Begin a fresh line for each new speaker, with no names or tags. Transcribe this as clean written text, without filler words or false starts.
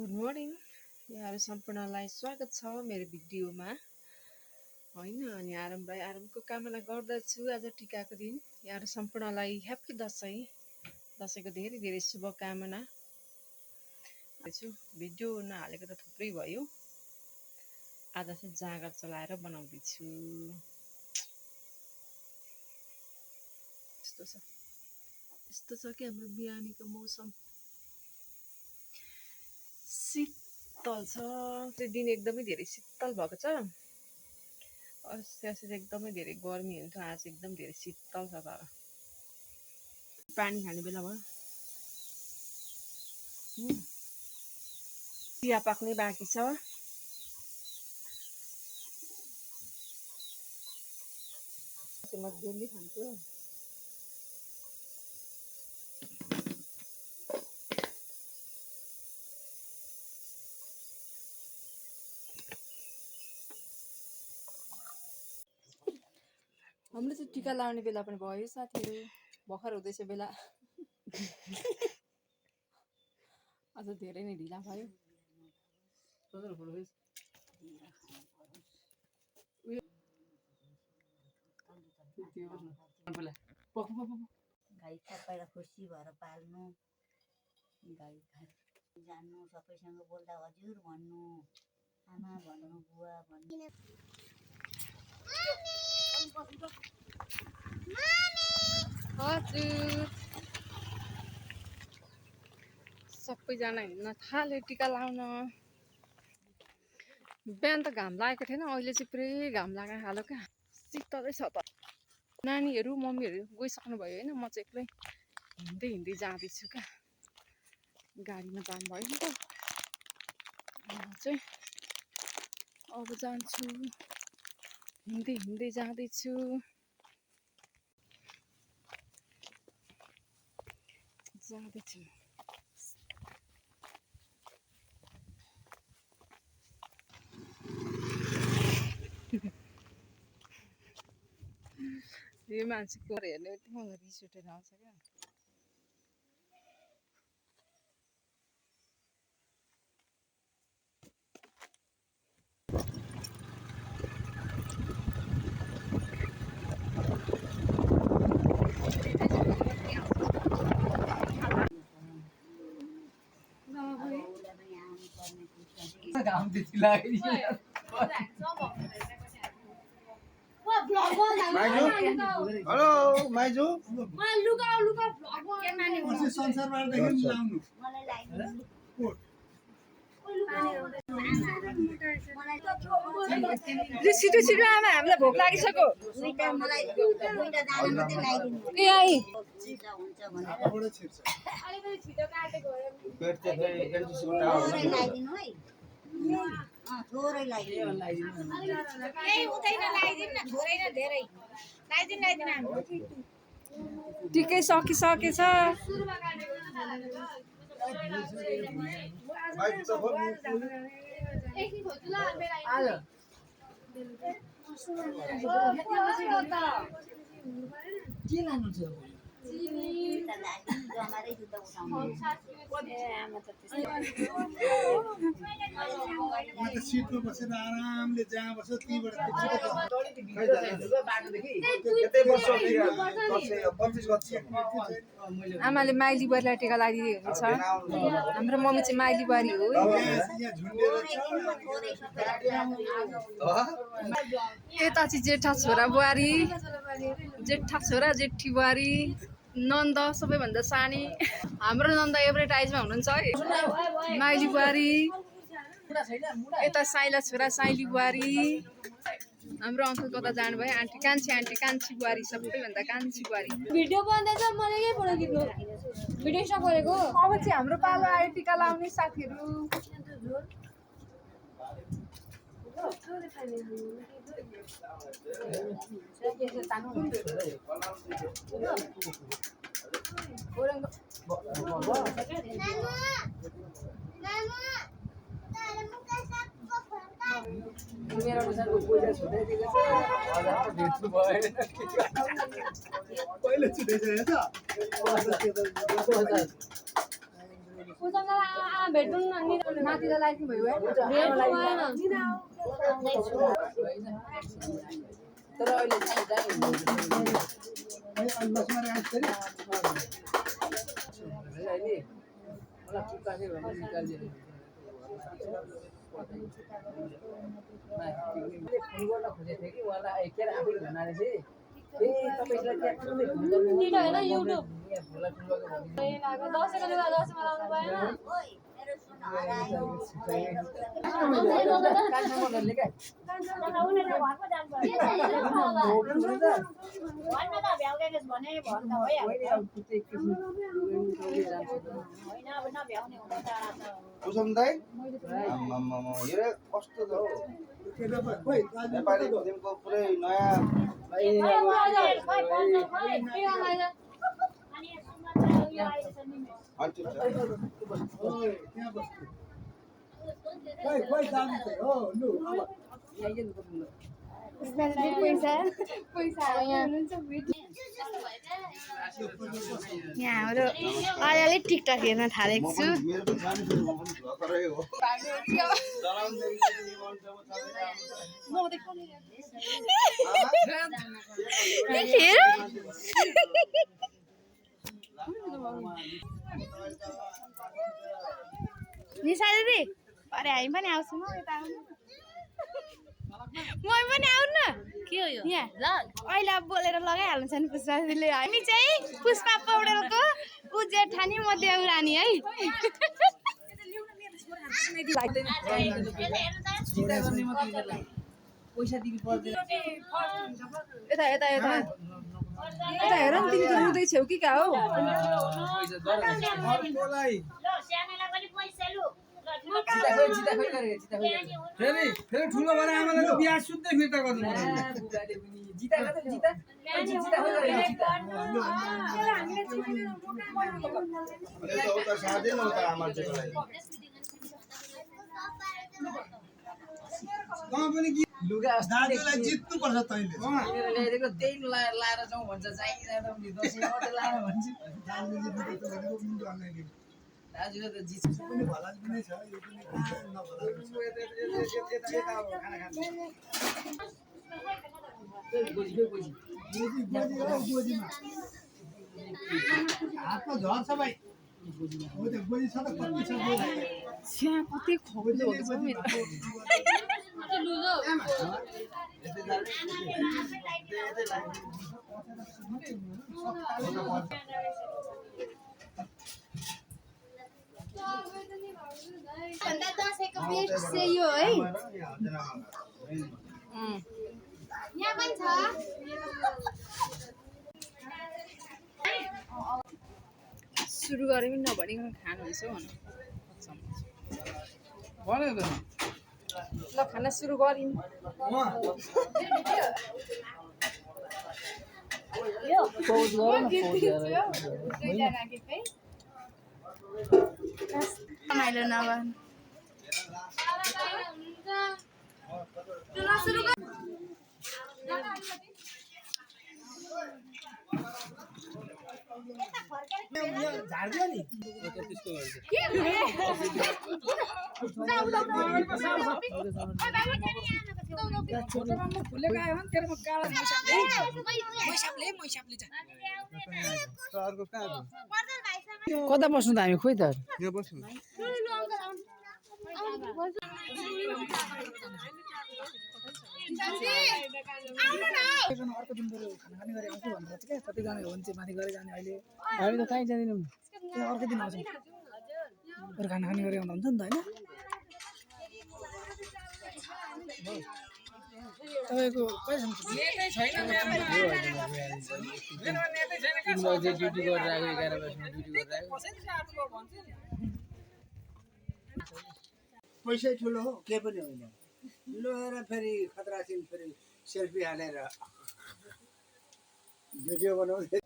Good morning यहाँहरू सम्पूर्णलाई स्वागत छ मेरो भिडियोमा होइन। अनि आरामको कामना गर्दछु। आज टिकाको दिन यहाँहरू सम्पूर्णलाई ह्याप्पी दसैँको धेरै धेरै शुभकामना छु। भिडियो नहालेको त थुप्रै भयो। आज चाहिँ जाँगर चलाएर बनाउँदैछु। यस्तो छ कि हाम्रो बिहानीको मौसम शीतल छ। त्यो दिन एकदमै धेरै शीतल भएको छ। अस्ति एकदमै धेरै गर्मी हुन्थ्यो, आज एकदम धेरै शीतल छ। तर पानी खाने बेला भयो। चिया पाक्ने बाँकी छ। म डेली खान्छु। हाम्रो चाहिँ टिका लाउने बेला पनि भयो साथीहरू। भर्खर हुँदैछ बेला। अझ धेरै नै ढिला भयो।
गाई सबैलाई खुसी भएर पाल्नु, गाई जान्नु, सबैसँग बोल्दा हजुर भन्नु, आमा भन्नु, बुवा भन्नु।
हजुर सबैजना हिँड्न थाले टिका लाउन। बिहान त घाम लागेको थिएन, अहिले चाहिँ पुरै घाम लागेको खालो क्या। शीतलै छ त। नानीहरू मम्मीहरू गइसक्नु भयो होइन। म चाहिँ एक्लै हिँड्दै जाँदैछु क्या। गाडीमा जानु भयो नि त। म चाहिँ अब जान्छु। हिँड्दै जाँदैछु। यो मान्छेको हेर्ने बित्तिकै मलाई रिस उठेर आउँछ क्या।
हेलो माइजू
छिटो आमा, हामीलाई भोक लागिसक्यो। टिकै सकिसकेछ।
के लानु छ? सिटमा बसेर आरामले जहाँ बस्छ त्यहीबाट
आमाले माइली बुहारीलाई टिका लगाइदिएको छ। हाम्रो मम्मी चाहिँ माइली बुहारी हो। यता चाहिँ जेठा छोरा बुहारी, जेठा छोरा जेठी बुहारी, नन्द सबैभन्दा सानी। हाम्रो नन्द एभरेटाइजमा हुनुहुन्छ है, माइली बुहारी। यता साइला छोरा साइली बुहारी। हाम्रो अङ्कल कता जानुभयो? आन्टी कान्छी बुहारी, सबैभन्दा कान्छी बुहारी।
भिडियो बन्दैछ, मलाई के पढ्नु दिनु? भिडियो स्टप गरेको।
अब चाहिँ हाम्रो पालो आयो टिका लाउने साथीहरू।
पहिले छुटेछ
उसँग भेट्नु न नि माथिलाई लाइक भयो है भेट्नु भएन
तर अहिले चाहिँ
बसमा राख फेरि
अहिले मलाई चुक्का चाहिँ भने निकालिदिनु फोन गर्न खोजेको थिएँ कि उहाँलाई के अरे आफूले भन्नाले चाहिँ तपाईँलाई
निलो होइन युट्युब दसैँको लुगा दसैँमा लाउनु भएन
कुसुम दाइ यो कस्तो छ हौ नेपाली फिल्मको पुरै नयाँ
यहाँ हाम्रो अलिअलि टिकटक हेर्न थालेको छु निशा दिदी अरे हामी पनि आउँछौँ म यता म पनि आउनु न के हो यो यहाँ अहिले अब बोलेर लगाइहाल्नु छ नि पुष्पा दिदीले हामी चाहिँ पुष्पा पौडेलको उ जेठानी म देउरानी है
पैसा दिनु पर्दैन
यता यता यता यता हेर नि तिमी त रुँदै छेउ कि क्या हो
फेरि ठुलो भएर आमाले बिहा सुत्दै फिर्ता गर्नु दाजुलाई जित्नु पर्छ तैँले
ल्याइदिएको त्यही लाएर जाउँ भन्छ चाहिँदा दसैँ मात्रै लाएर भन्छु दाजुले त जित्छ
पनि भला पनि छ यो पनि हातमा झर्छ भाइ गोजी छ त कति छ
कति खोज्नु
भन्दा दसैँको बेस्ट चाहिँ यो है यहाँ पनि छ
सुरु गरे पनि नभनिकन खानुहुन्छ
भन्यो त
ल खाना सुरु गरिन्
रमाइलो नगर्नु
झार्दियो नि
कता बस्नु त हामी खोइ त
यहाँ बस्नु
अर्को दिन बरु खाना खाने गरेर आउँछु भनेर चाहिँ क्या कतिजना हो भने चाहिँ माथि गएर जाने अहिले हामी त कहीँ जाँदैनौँ अर्को दिन आउँछौँ बरु खाना खाने गरेर आउँदा हुन्छ नि त होइन तपाईँको कहिलेसम्म ड्युटी गरेर आएको 11 बजीमा ड्युटी गरेर आएको
पैसै ठुलो हो के पनि होइन लोएर फेरि खतरा सिन फेरि सेल्फी हालेर भिडियो बनाउँदै